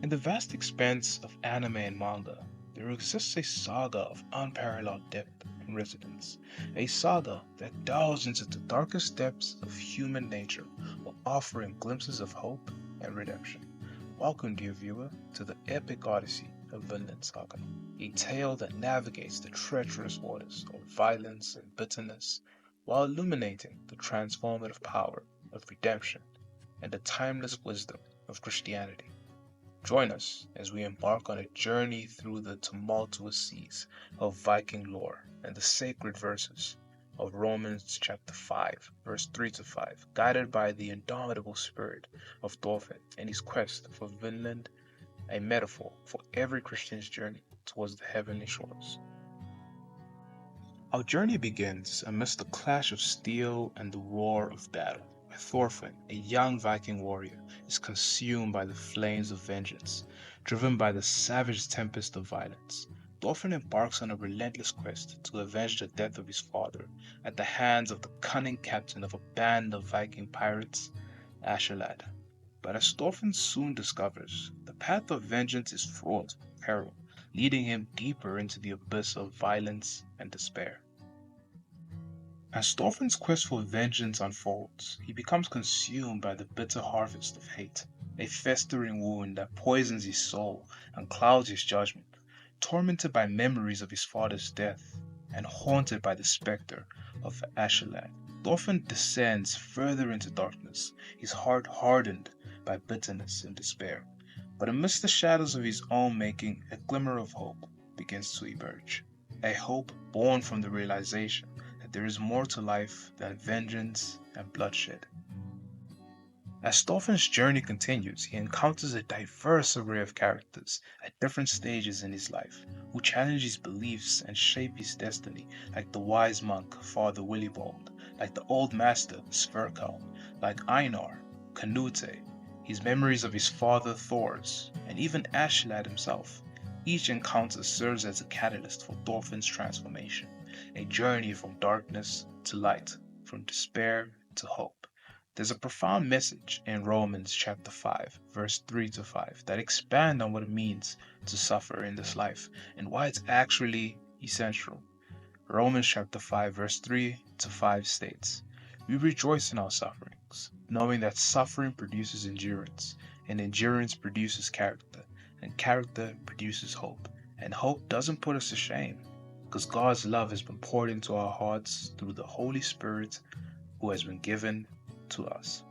In the vast expanse of anime and manga, there exists a saga of unparalleled depth and resonance, a saga that delves into the darkest depths of human nature while offering glimpses of hope and redemption. Welcome, dear viewer, to the epic odyssey of Vinland Saga, a tale that navigates the treacherous waters of violence and bitterness while illuminating the transformative power of redemption and the timeless wisdom of Christianity. Join us as we embark on a journey through the tumultuous seas of Viking lore and the sacred verses of Romans chapter 5, verse 3 to 5, guided by the indomitable spirit of Thorfinn and his quest for Vinland, a metaphor for every Christian's journey towards the heavenly shores. Our journey begins amidst the clash of steel and the roar of battle, where Thorfinn, a young Viking warrior, is consumed by the flames of vengeance, driven by the savage tempest of violence. Thorfinn embarks on a relentless quest to avenge the death of his father at the hands of the cunning captain of a band of Viking pirates, Askeladd. But as Thorfinn soon discovers, the path of vengeance is fraught with peril, leading him deeper into the abyss of violence and despair. As Thorfinn's quest for vengeance unfolds, he becomes consumed by the bitter harvest of hate, a festering wound that poisons his soul and clouds his judgment. Tormented by memories of his father's death and haunted by the specter of Askeladd, Thorfinn descends further into darkness, his heart hardened by bitterness and despair. But amidst the shadows of his own making, a glimmer of hope begins to emerge, a hope born from the realization that there is more to life than vengeance and bloodshed. As Stoffin's journey continues, he encounters a diverse array of characters at different stages in his life, who challenge his beliefs and shape his destiny, like the wise monk Father Willibald, like the old master Sverkel, like Einar, Canute, his memories of his father Thors, and even Askeladd himself. Each encounter serves as a catalyst for Thorfinn's transformation, a journey from darkness to light, from despair to hope. There's a profound message in Romans chapter 5, verse 3 to 5 that expand on what it means to suffer in this life and why it's actually essential. Romans chapter 5, verse 3 to 5 states, "We rejoice in our sufferings, knowing that suffering produces endurance, and endurance produces character, and character produces hope. And hope doesn't put us to shame, because God's love has been poured into our hearts through the Holy Spirit who has been given to us."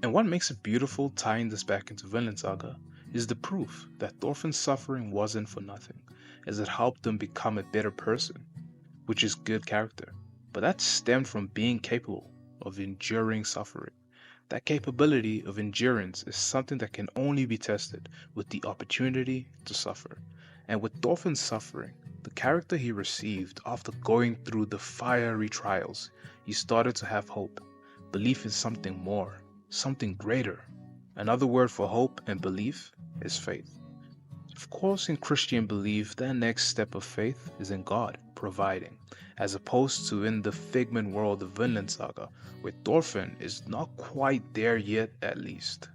And what makes it beautiful tying this back into Vinland Saga is the proof that Thorfinn's suffering wasn't for nothing, as it helped him become a better person, which is good character. But that stemmed from being capable of enduring suffering. That capability of endurance is something that can only be tested with the opportunity to suffer. And with Thorfinn's suffering, the character he received after going through the fiery trials, he started to have hope, belief in something more, something greater. Another word for hope and belief is faith. Of course, in Christian belief, that next step of faith is in God providing, as opposed to in the figment world of Vinland Saga, where Thorfinn is not quite there yet at least.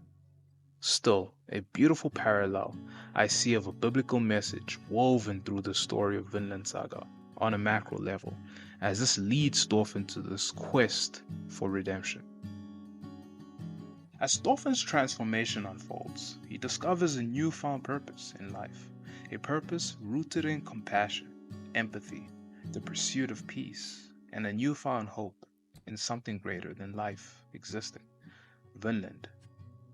Still, a beautiful parallel I see of a biblical message woven through the story of Vinland Saga on a macro level, as this leads Thorfinn to this quest for redemption. As Thorfinn's transformation unfolds, he discovers a newfound purpose in life, a purpose rooted in compassion, empathy, the pursuit of peace, and a newfound hope in something greater than life existing, Vinland.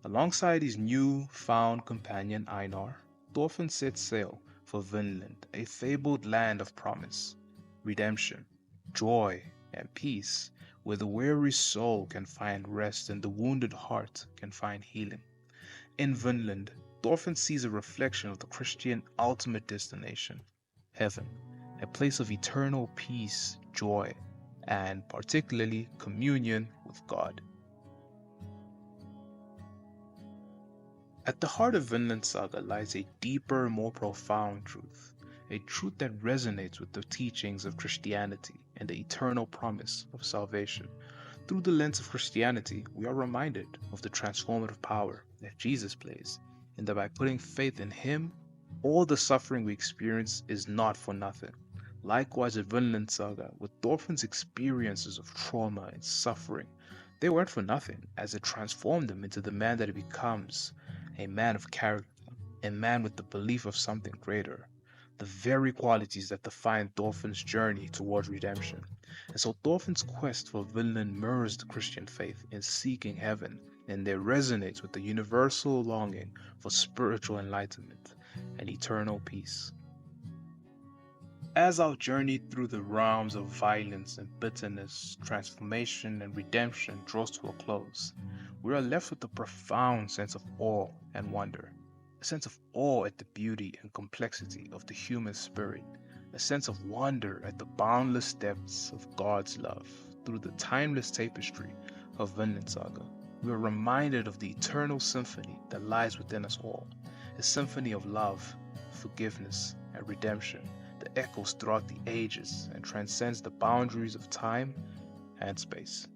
Alongside his new-found companion Einar, Thorfinn sets sail for Vinland, a fabled land of promise, redemption, joy, and peace, where the weary soul can find rest and the wounded heart can find healing. In Vinland, Thorfinn sees a reflection of the Christian ultimate destination, heaven, a place of eternal peace, joy, and particularly communion with God. At the heart of Vinland Saga lies a deeper, more profound truth, a truth that resonates with the teachings of Christianity and the eternal promise of salvation. Through the lens of Christianity, we are reminded of the transformative power that Jesus plays, and that by putting faith in Him, all the suffering we experience is not for nothing. Likewise, in Vinland Saga, with Thorfinn's experiences of trauma and suffering, they weren't for nothing, as it transformed him into the man that he becomes, a man of character, a man with the belief of something greater, the very qualities that define Thorfinn's journey towards redemption. And so Thorfinn's quest for Vinland mirrors the Christian faith in seeking heaven, and it resonates with the universal longing for spiritual enlightenment and eternal peace. As our journey through the realms of violence and bitterness, transformation and redemption draws to a close, we are left with a profound sense of awe and wonder. A sense of awe at the beauty and complexity of the human spirit, a sense of wonder at the boundless depths of God's love through the timeless tapestry of Vinland Saga. We are reminded of the eternal symphony that lies within us all, a symphony of love, forgiveness, and redemption that echoes throughout the ages and transcends the boundaries of time and space.